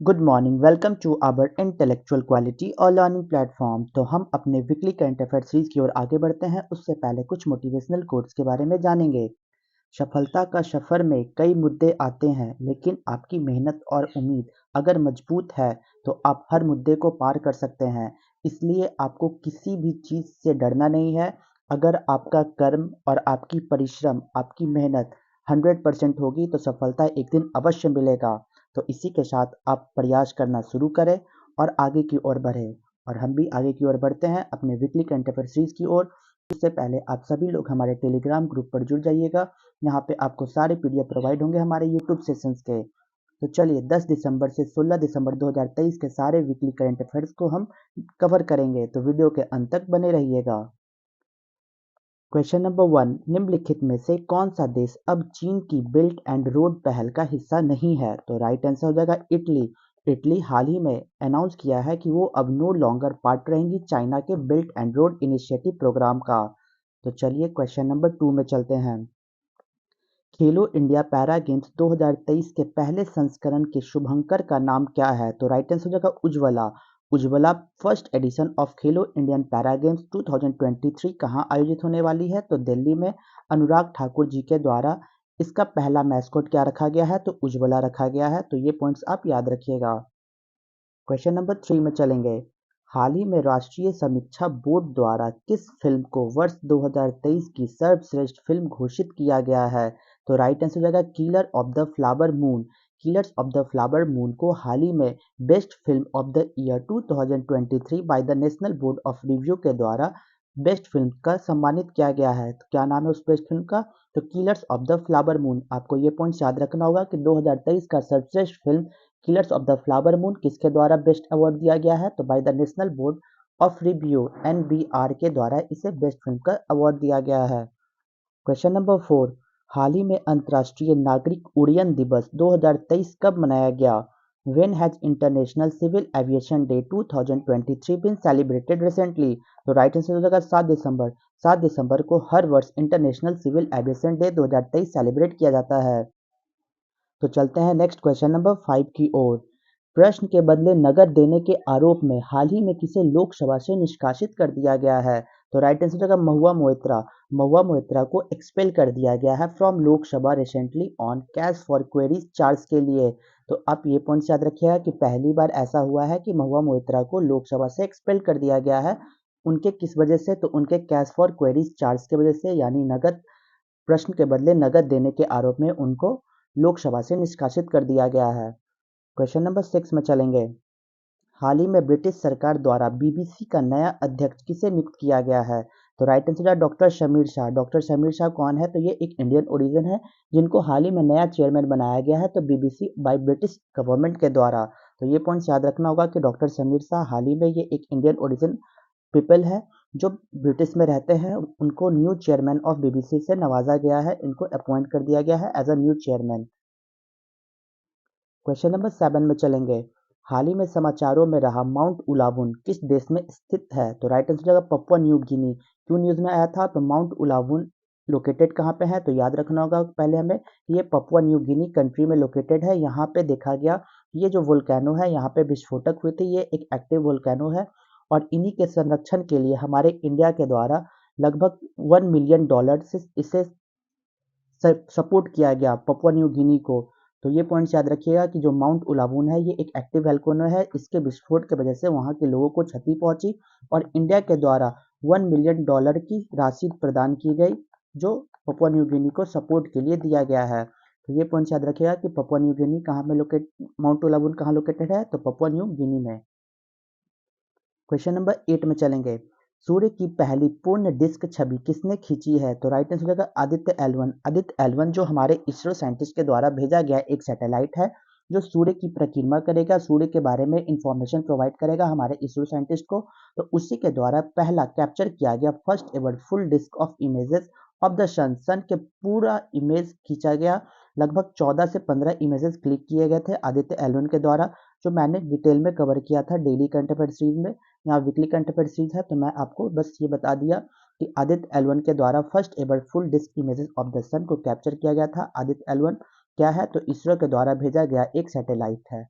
Good morning, welcome to our intellectual quality और learning platform. तो हम अपने वीकली करंट अफेयर सीरीज की ओर आगे बढ़ते हैं। उससे पहले कुछ मोटिवेशनल कोट्स के बारे में जानेंगे। सफलता का सफर में कई मुद्दे आते हैं, लेकिन आपकी मेहनत और उम्मीद अगर मजबूत है तो आप हर मुद्दे को पार कर सकते हैं। इसलिए आपको किसी भी चीज़ से डरना नहीं है। अगर आपका कर्म और आपकी परिश्रम, आपकी मेहनत 100% होगी तो सफलता एक दिन अवश्य मिलेगा। तो इसी के साथ आप प्रयास करना शुरू करें और आगे की ओर बढ़ें। और हम भी आगे की ओर बढ़ते हैं अपने वीकली करंट अफेयर सीरीज की ओर। उससे पहले आप सभी लोग हमारे टेलीग्राम ग्रुप पर जुड़ जाइएगा। यहाँ पे आपको सारे पीडीएफ प्रोवाइड होंगे हमारे यूट्यूब सेशंस के। तो चलिए 10 दिसंबर से 16 दिसंबर 2023 के सारे वीकली करंट अफेयर्स को हम कवर करेंगे, तो वीडियो के अंत तक बने रहिएगा। क्वेश्चन नंबर 1, निम्नलिखित में से कौन सा देश अब चीन की बिल्ट एंड रोड पहल का हिस्सा नहीं है? तो राइट आंसर हो जाएगा इटली। इटली हाल ही में अनाउंस किया है कि वो अब नो लॉन्गर पार्ट रहेंगी चाइना के belt and road initiative programme का। तो चलिए क्वेश्चन नंबर 2 में चलते हैं। खेलो इंडिया पैरा गेम्स 2023 के पहले संस्करण के शुभंकर का नाम क्या है? तो राइट आंसर हो जाएगा Ujjwala. Ujjwala first edition of Khelo Indian para games 2023 कहाँ आयोजित होने वाली है? तो दिल्ली में अनुराग ठाकुर जी के द्वारा इसका पहला मैस्कॉट क्या रखा गया है? तो उज्ज्वला रखा गया है। तो ये पॉइंट्स आप याद रखिएगा। क्वेश्चन नंबर 3 में चलेंगे। हाल ही में राष्ट्रीय समीक्षा बोर्ड द्वारा किस फिल्म को वर्ष 2023 की सर्वश्रेष्ठ फिल्म घोषित किया गया है? तो राइट आंसर हो जाएगा killer of the flower moon. Killers of the flower moon को हाल ही में best film of the year 2023 by the national board of review के द्वारा बेस्ट फिल्म का सम्मानित किया गया है। तो क्या नाम है उस बेस्ट फिल्म का? तो killers of the flower moon. आपको ये पॉइंट याद रखना होगा कि 2023 का सर्वश्रेष्ठ film killers of the flower moon किसके द्वारा बेस्ट अवार्ड दिया गया है? तो by the national board of review NBR के द्वारा इसे बेस्ट फिल्म का अवार्ड दिया गया है। क्वेश्चन नंबर 4, हाल ही में अंतर्राष्ट्रीय नागरिक उड्डयन दिवस 2023 कब मनाया गया? When has International Civil Aviation Day 2023 been celebrated recently? तो राइट आंसर हो जाएगा 7 दिसंबर। 7 दिसंबर को हर वर्ष international civil aviation day 2023 celebrate किया जाता है। तो चलते हैं नेक्स्ट क्वेश्चन नंबर 5 की ओर। प्रश्न के बदले नगद देने के आरोप में हाल ही में किसे लोकसभा से निष्कासित कर दिया गया है? तो राइट आंसर हो जाएगा महुआ मोइत्रा। महुआ मोइत्रा को एक्सपेल कर दिया गया है from Lok Sabha recently on cash for queries charge के लिए। तो आप ये पॉइंट याद रखिएगा कि पहली बार ऐसा हुआ है कि महुआ मोइत्रा को लोकसभा से एक्सपेल कर दिया गया है। उनके किस वजह से? तो उनके कैश फॉर क्वेरीज चार्ज की वजह से, यानी नगद प्रश्न के बदले नगद देने के आरोप में उनको लोकसभा से निष्कासित कर दिया गया है। क्वेश्चन नंबर 6 में चलेंगे। हाल ही में ब्रिटिश सरकार द्वारा बीबीसी का नया अध्यक्ष किसे नियुक्त किया गया है? तो राइट आंसर है डॉक्टर शमीर शाह। डॉक्टर शमीर शाह कौन है? तो ये एक इंडियन ओरिजिन है जिनको हाल ही में नया चेयरमैन बनाया गया है, तो बीबीसी बाय ब्रिटिश गवर्नमेंट के द्वारा। तो ये पॉइंट याद रखना होगा कि डॉक्टर शमीर शाह हाल ही में ये एक इंडियन ओरिजिन पीपल है जो ब्रिटिश में रहते हैं। उनको न्यू चेयरमैन ऑफ बीबीसी से नवाजा गया है, इनको अपॉइंट कर दिया गया है as a new chairman. Question number 7 में चलेंगे। हाल ही में समाचारों में रहा माउंट उलावुन किस देश में स्थित है? तो राइट आंसर जगह पपुआ न्यू गिनी। क्यों न्यूज में आया था? तो माउंट उलावुन लोकेटेड कहाँ पे है? तो याद रखना होगा पहले हमें कि ये पपुआ न्यू गिनी कंट्री में लोकेटेड है। यहाँ पे देखा गया ये जो वोल्केनो है, यहाँ पे विस्फोटक हुई थी, ये एक एक्टिव वोल्केनो है और इन्हीं के संरक्षण के लिए हमारे इंडिया के द्वारा लगभग $1 मिलियन से इसे सपोर्ट किया गया पपुआ न्यू गिनी को। तो ये पॉइंट्स याद रखिएगा कि जो माउंट उलावुन है ये एक एक्टिव वोल्केनो है। इसके विस्फोट की वजह से वहाँ के लोगों को क्षति पहुंची और इंडिया के द्वारा $1 मिलियन की राशि प्रदान की गई जो पपुआ न्यू गिनी को सपोर्ट के लिए दिया गया है। तो ये पॉइंट्स याद रखिएगा कि पपुआ न्यू गिनी कहाँ में लोकेट माउंट उलावुन कहाँ लोकेटेड है? तो पपुआ न्यू गिनी में। क्वेश्चन नंबर 8 में चलेंगे। सूर्य की पहली पूर्ण डिस्क छवि किसने खींची है? तो राइट आंसर हो जाएगा आदित्य एल1। आदित्य एल1 जो हमारे इसरो साइंटिस्ट के द्वारा भेजा गया एक सैटेलाइट है जो सूर्य की परिक्रमा करेगा, सूर्य के बारे में इंफॉर्मेशन प्रोवाइड करेगा हमारे इसरो साइंटिस्ट को। तो उसी के द्वारा पहला कैप्चर किया गया first ever full disc of images of the sun. Sun के पूरा इमेज खींचा गया। लगभग 14 से 15 इमेजेस क्लिक किए गए थे आदित्य एल1 के द्वारा, जो मैंने डिटेल में कवर किया था डेली करंट अफेयर सीरीज में। यहाँ वीकली करंट अफेयर सीरीज है तो मैं आपको बस ये बता दिया कि आदित्य एल1 के द्वारा first ever full disc images of the sun को कैप्चर किया गया था। आदित्य एल1 क्या है? तो इसरो के द्वारा भेजा गया एक सैटेलाइट है।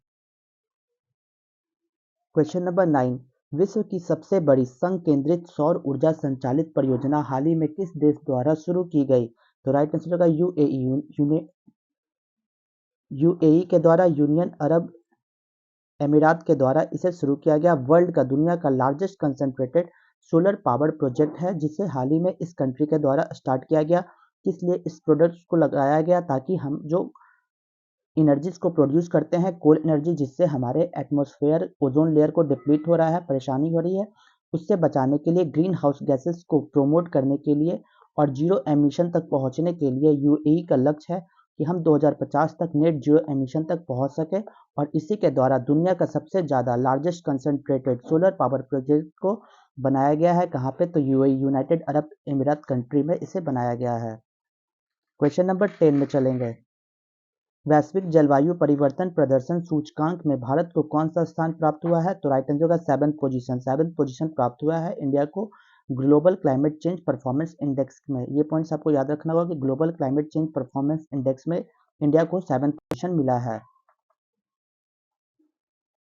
क्वेश्चन नंबर 9, विश्व की सबसे बड़ी संकेंद्रित सौर ऊर्जा संचालित परियोजना हाल ही में किस देश द्वारा शुरू की गई? तो राइट आंसर होगा यूएई के द्वारा, यूनियन अरब अमीरात के द्वारा इसे शुरू किया गया। वर्ल्ड का दुनिया का largest concentrated solar power project है, जिसे हाल ही में इस कंट्री के द्वारा स्टार्ट किया गया। किस लिए इस प्रोडक्ट को लगाया गया? ताकि हम जो एनर्जीज को प्रोड्यूस करते हैं, कोल एनर्जी, जिससे हमारे एटमॉस्फेयर ओजोन लेयर को डिप्लीट हो रहा है, परेशानी हो रही है, उससे बचाने के लिए, ग्रीन हाउस गैसेस को प्रोमोट करने के लिए और जीरो एमिशन तक पहुंचने के लिए यूएई का लक्ष्य है कि हम 2050 तक नेट जीरो एमिशन तक पहुंच सके। और इसी के द्वारा दुनिया का सबसे ज़्यादा largest concentrated solar power project को बनाया गया है। कहाँ पे? तो यूएई, यूनाइटेड अरब अमीरात कंट्री में इसे बनाया गया है। क्वेश्चन नंबर 10 में चलेंगे। वैश्विक जलवायु परिवर्तन प्रदर्शन सूचकांक में भारत को कौन सा स्थान प्राप्त हुआ है? तो राइट आंसर होगा सेवंथ पोजीशन प्राप्त हुआ है इंडिया को global climate change performance index में। ये पॉइंट्स आपको याद रखना होगा कि global climate change performance index में इंडिया को 7th पोजीशन मिला है।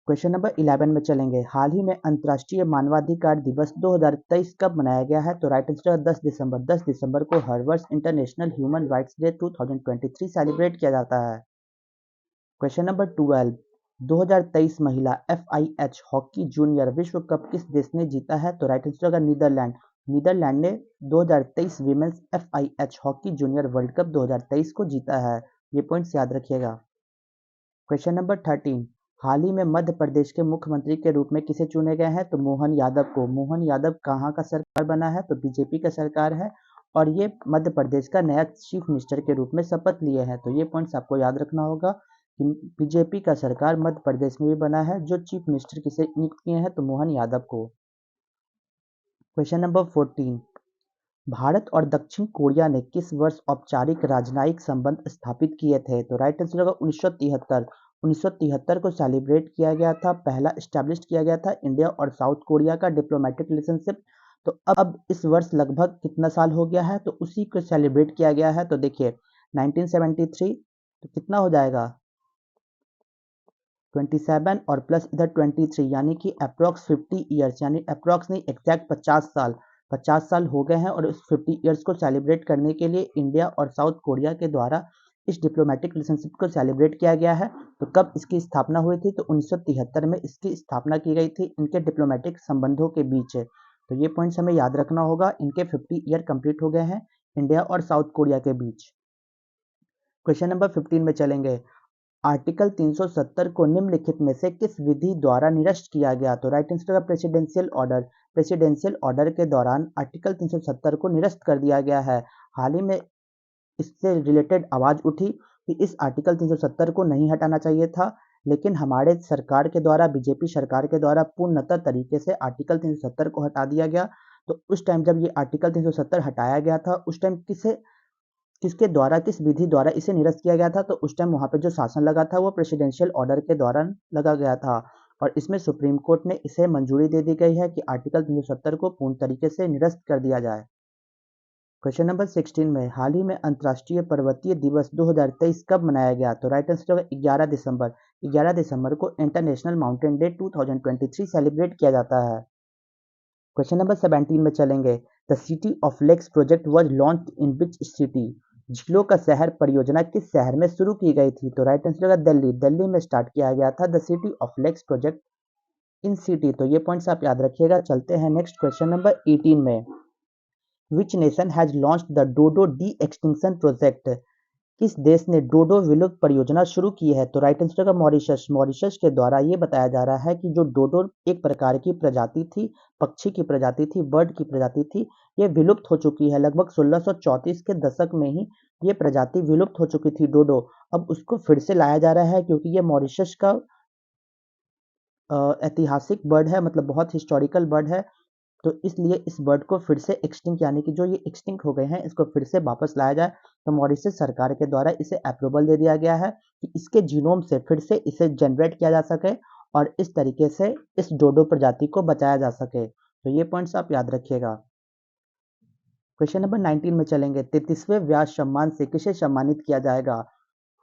क्वेश्चन नंबर 11 में चलेंगे। हाल ही में अंतर्राष्ट्रीय मानवाधिकार दिवस 2023 कब मनाया गया है? तो राइट आंसर 10 दिसंबर। 10 दिसंबर को हर वर्ष international human rights day 2023 celebrate किया जाता है। क्वेश्चन नंबर 12, 2023 महिला FIH हॉकी जूनियर विश्व कप किस देश ने जीता है? तो राइट आंसर होगा नीदरलैंड। नीदरलैंड ने 2023 women's FIH hockey junior world cup 2023 को जीता है। ये पॉइंट्स याद रखिएगा। क्वेश्चन नंबर 13, हाल ही में मध्य प्रदेश के मुख्यमंत्री के रूप में किसे चुने गए हैं? तो मोहन यादव को। मोहन यादव कहाँ का सरकार बना है? तो बीजेपी का सरकार है और ये मध्य प्रदेश का नया चीफ मिनिस्टर के रूप में शपथ लिए हैं। तो ये पॉइंट्स आपको याद रखना होगा कि बीजेपी का सरकार मध्य प्रदेश में भी बना है। जो चीफ मिनिस्टर किसे नियुक्त किए हैं? तो मोहन यादव को। क्वेश्चन नंबर 14, भारत और दक्षिण कोरिया ने किस वर्ष औपचारिक राजनयिक संबंध स्थापित किए थे? तो राइट आंसर होगा 1973। 1973 को सेलिब्रेट किया गया था, पहला स्टैब्लिश किया गया था इंडिया और साउथ कोरिया का डिप्लोमेटिक रिलेशनशिप। तो अब इस वर्ष लगभग कितना साल हो गया है? तो उसी को सेलिब्रेट किया गया है। तो देखिए 1973, तो कितना हो जाएगा? 27 और प्लस इधर 23, यानी कि अप्रॉक्स 50 ईयर्स, यानी अप्रॉक्स नहीं, एग्जैक्ट 50 साल। 50 साल हो गए हैं और उस 50 ईयर्स को सेलिब्रेट करने के लिए इंडिया और साउथ कोरिया के द्वारा इस डिप्लोमेटिक रिलेशनशिप को सेलिब्रेट किया गया है। तो कब इसकी स्थापना हुई थी? तो 1973 में इसकी स्थापना की गई थी इनके डिप्लोमेटिक संबंधों के बीच। तो ये पॉइंट्स हमें याद रखना होगा। इनके 50 ईयर कंप्लीट हो गए हैं इंडिया और साउथ कोरिया के बीच। क्वेश्चन नंबर 15 में चलेंगे। आर्टिकल 370 को निम्नलिखित में से किस विधि द्वारा निरस्त किया गया? तो राइट आंसर होगा प्रेसिडेंशियल ऑर्डर। प्रेसिडेंशियल ऑर्डर के दौरान आर्टिकल 370 को निरस्त कर दिया गया है। हाल ही में इससे रिलेटेड आवाज उठी कि इस आर्टिकल 370 को नहीं हटाना चाहिए था, लेकिन हमारे सरकार के द्वारा, बीजेपी सरकार के द्वारा पूर्णतः तरीके से आर्टिकल 370 को हटा दिया गया। तो उस टाइम जब ये आर्टिकल 370 हटाया गया था, उस टाइम किसके द्वारा, किस विधि द्वारा इसे निरस्त किया गया था? तो उस टाइम वहां पे जो शासन लगा था वो प्रेसिडेंशियल ऑर्डर के दौरान लगा गया था और इसमें सुप्रीम कोर्ट ने इसे मंजूरी दे दी गई है कि आर्टिकल 370 को पूर्ण तरीके से निरस्त कर दिया जाए। क्वेश्चन नंबर 16 में, हाल ही में अंतर्राष्ट्रीय पर्वतीय दिवस 2023 कब मनाया गया? तो राइट आंसर होगा 11 दिसंबर। 11 दिसंबर को इंटरनेशनल माउंटेन डे 2023 सेलिब्रेट किया जाता है। क्वेश्चन नंबर 17 में चलेंगे। The city of lakes project was launched in which city? झीलों का शहर परियोजना किस शहर में शुरू की गई थी? तो राइट आंसर होगा दिल्ली। दिल्ली में स्टार्ट किया गया था the city of lakes project in city. तो ये पॉइंट्स आप याद रखिएगा। चलते हैं नेक्स्ट क्वेश्चन नंबर 18 में। Which nation has launched the dodo de extinction project? किस देश ने डोडो विलुप्त परियोजना शुरू की है? तो राइट आंसर होगा मॉरिशस। मॉरिशस के द्वारा ये बताया जा रहा है कि जो डोडो एक प्रकार की प्रजाति थी, पक्षी की प्रजाति थी, बर्ड की प्रजाति थी, ये विलुप्त हो चुकी है। लगभग 1634 के दशक में ही ये प्रजाति विलुप्त हो चुकी थी डोडो। अब उसको फिर से लाया जा रहा है क्योंकि ये मॉरिशस का ऐतिहासिक बर्ड है, मतलब बहुत हिस्टोरिकल बर्ड है। तो इसलिए इस बर्ड को फिर से एक्सटिंक्ट, यानी कि जो ये एक्सटिंक्ट हो गए हैं, इसको फिर से वापस लाया जाए। तो मॉरिशस सरकार के द्वारा इसे अप्रूवल दे दिया गया है कि इसके जीनोम से फिर से इसे जनरेट किया जा सके और इस तरीके से इस डोडो प्रजाति को बचाया जा सके। तो ये पॉइंट्स आप याद रखिएगा। क्वेश्चन नंबर 19 में चलेंगे। 33वें व्यास सम्मान से किसे सम्मानित किया जाएगा?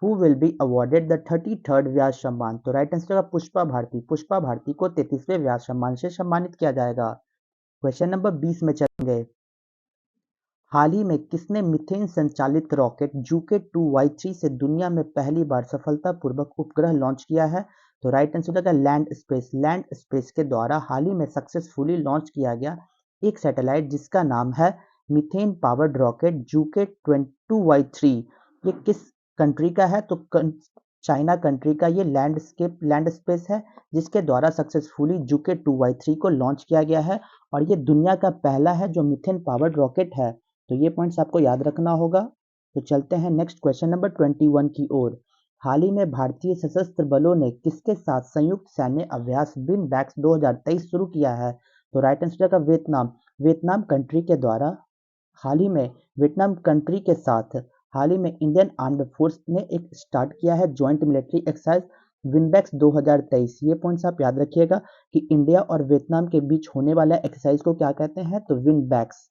Who will be awarded the 33rd व्यास सम्मान? तो राइट आंसर होगा पुष्पा भारती। पुष्पा भारती को 33वें व्यास सम्मान से सम्मानित किया जाएगा। क्वेश्चन नंबर 20 में चलेंगे। हाल ही में किसने मीथेन संचालित रॉकेट जूके 2Y3 से दुनिया में पहली बार सफलतापूर्वक उपग्रह लॉन्च किया है? तो राइट आंसर होगा लैंड स्पेस। लैंड स्पेस के द्वारा हाल ही में सक्सेसफुली लॉन्च किया गया एक सैटेलाइट जिसका नाम है मीथेन पावर्ड रॉकेट जूके 2Y3। ये किस कंट्री का है? तो चाइना कंट्री का ये लैंड स्पेस है जिसके द्वारा सक्सेसफुली जूके 2Y3 को लॉन्च किया गया है और ये दुनिया का पहला है जो मीथेन पावर्ड रॉकेट है। तो ये पॉइंट्स आपको याद रखना होगा। तो चलते हैं नेक्स्ट क्वेश्चन नंबर 21 की ओर। हाल ही में भारतीय सशस्त्र बलों ने किसके साथ संयुक्त सैन्य अभ्यास विन बैक्स 2023 शुरू किया है? तो राइट आंसर का वियतनाम। वियतनाम कंट्री के द्वारा हाल ही में वियतनाम कंट्री के साथ हाल ही में इंडियन आर्म्ड फोर्स ने एक स्टार्ट किया है ज्वाइंट मिलिट्री एक्सरसाइज विनबैक्स 2023। ये पॉइंट्स आप याद रखिएगा कि इंडिया और वियतनाम के बीच होने वाला एक्सरसाइज को क्या कहते हैं? तो विनबैक्स।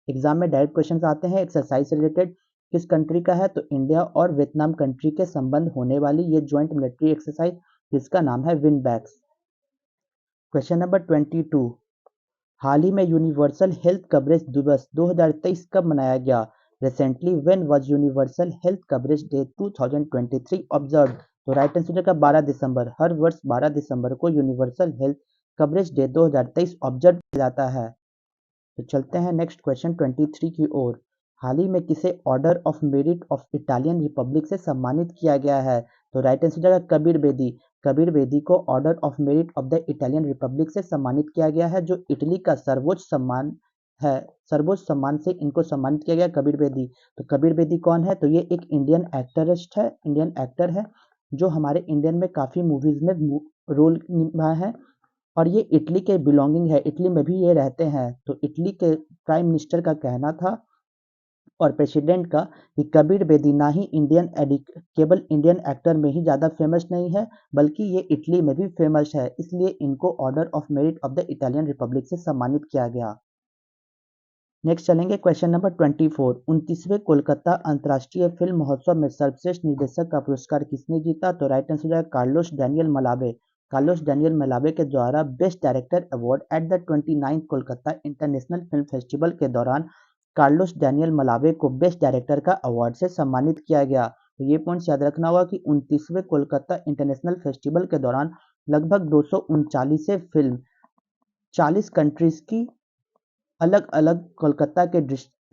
एग्जाम में डायरेक्ट क्वेश्चन आते हैं एक्सरसाइज से रिलेटेड किस कंट्री का है? तो इंडिया और वियतनाम कंट्री के संबंध होने वाली ये ज्वाइंट मिलिट्री एक्सरसाइज जिसका नाम है विनबैक्स। Question number 22। हाल ही में यूनिवर्सल हेल्थ कवरेज दिवस 2023 कब मनाया गया? Recently when was universal health coverage day 2023 observed? तो राइट आंसर का 12 दिसंबर। हर वर्ष 12 दिसंबर को universal health coverage day 2023 observe किया जाता है। तो चलते हैं नेक्स्ट क्वेश्चन 23 की ओर। हाल ही में किसे order of merit of Italian Republic से सम्मानित किया गया है? तो राइट आंसर जाएगा कबीर बेदी। कबीर बेदी को order of merit of the Italian Republic से सम्मानित किया गया है जो इटली का सर्वोच्च सम्मान है। सर्वोच्च सम्मान से इनको सम्मानित किया गया कबीर बेदी। तो कबीर बेदी कौन है? तो ये एक इंडियन एक्टर है जो हमारे इंडियन में काफ़ी मूवीज़ में रोल निभाया है और ये इटली के बिलोंगिंग है। इटली में भी ये रहते हैं। तो इटली के प्राइम मिनिस्टर का कहना था और प्रेसिडेंट का कि कबीर बेदी ना ही केवल इंडियन एक्टर में ही ज़्यादा फेमस नहीं है बल्कि ये इटली में भी फेमस है, इसलिए इनको order of merit of the Italian Republic से सम्मानित किया गया। नेक्स्ट चलेंगे क्वेश्चन नंबर 24। 29वें कोलकाता अंतर्राष्ट्रीय फिल्म महोत्सव में सर्वश्रेष्ठ निर्देशक का पुरस्कार किसने जीता? तो राइट आंसर है कार्लोस डैनियल मलाबे। कार्लोस डैनियल मलाबे के द्वारा best director award at the 29th Kolkata international film festival के दौरान कार्लोस डैनियल मलाबे को बेस्ट डायरेक्टर का अवार्ड से सम्मानित किया गया। तो ये पॉइंट्स याद रखना होगा कि 29वें कोलकाता इंटरनेशनल फेस्टिवल के दौरान लगभग 239 फिल्म 40 कंट्रीज की अलग अलग कोलकाता के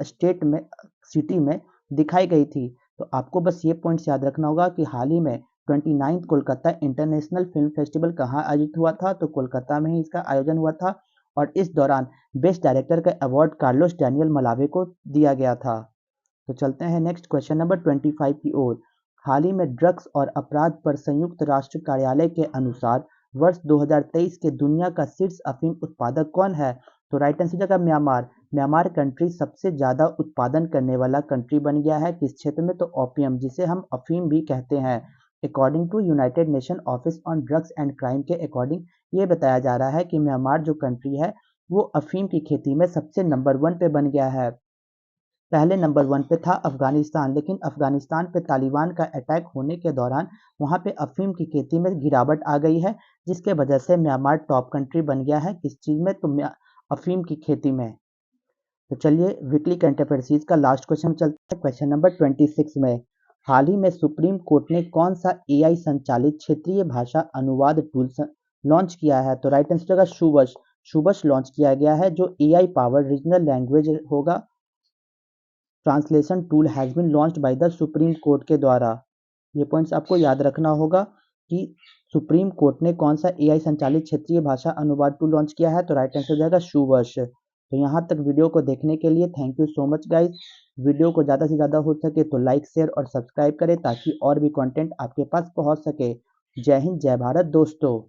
स्टेट में सिटी में दिखाई गई थी। तो आपको बस ये पॉइंट्स याद रखना होगा कि हाल ही में 29th Kolkata international film festival कहाँ आयोजित हुआ था? तो कोलकाता में ही इसका आयोजन हुआ था और इस दौरान बेस्ट डायरेक्टर का अवार्ड कार्लोस डैनियल मलावे को दिया गया था। तो चलते हैं नेक्स्ट क्वेश्चन नंबर 25 की ओर। हाल ही में ड्रग्स और अपराध पर संयुक्त राष्ट्र कार्यालय के अनुसार वर्ष 2023 के दुनिया का शीर्ष अफीम उत्पादक कौन है? तो राइट आंसर जगह म्यांमार। म्यांमार कंट्री सबसे ज़्यादा उत्पादन करने वाला कंट्री बन गया है किस क्षेत्र में? तो ओपियम, जिसे हम अफीम भी कहते हैं। According to United Nation office on drugs and crime के अकॉर्डिंग ये बताया जा रहा है कि म्यांमार जो कंट्री है वो अफीम की खेती में सबसे नंबर 1 पे बन गया है। पहले नंबर 1 पे था अफगानिस्तान, लेकिन अफगानिस्तान पे तालिबान का अटैक होने के दौरान वहाँ पे अफीम की खेती में गिरावट आ गई है जिसके वजह से म्यांमार टॉप कंट्री बन गया है किस चीज़ में? तो अफीम की खेती में। तो चलिए वीकली करंट अफेयर्स का लास्ट क्वेश्चन चलते हैं क्वेश्चन नंबर 26 में। हाल ही में सुप्रीम कोर्ट ने कौन सा एआई संचालित क्षेत्रीय भाषा अनुवाद टूल लॉन्च किया है? तो राइट आंसर होगा शुबश। शुबश लॉन्च किया गया है जो एआई पावर रीजनल लैंग्वेज होगा। Translation tool has been launched by the Supreme Court के द्वारा। ये पॉइंट्स आपको याद रखना होगा कि सुप्रीम कोर्ट ने कौन सा एआई संचालित क्षेत्रीय भाषा अनुवाद टूल लॉन्च किया है? तो राइट आंसर हो जाएगा शुवर्ष। तो यहाँ तक वीडियो को देखने के लिए thank you so much guys. Video को ज़्यादा से ज़्यादा हो सके तो लाइक शेयर और सब्सक्राइब करें ताकि और भी कंटेंट आपके पास पहुँच सके। जय हिंद जय भारत दोस्तों।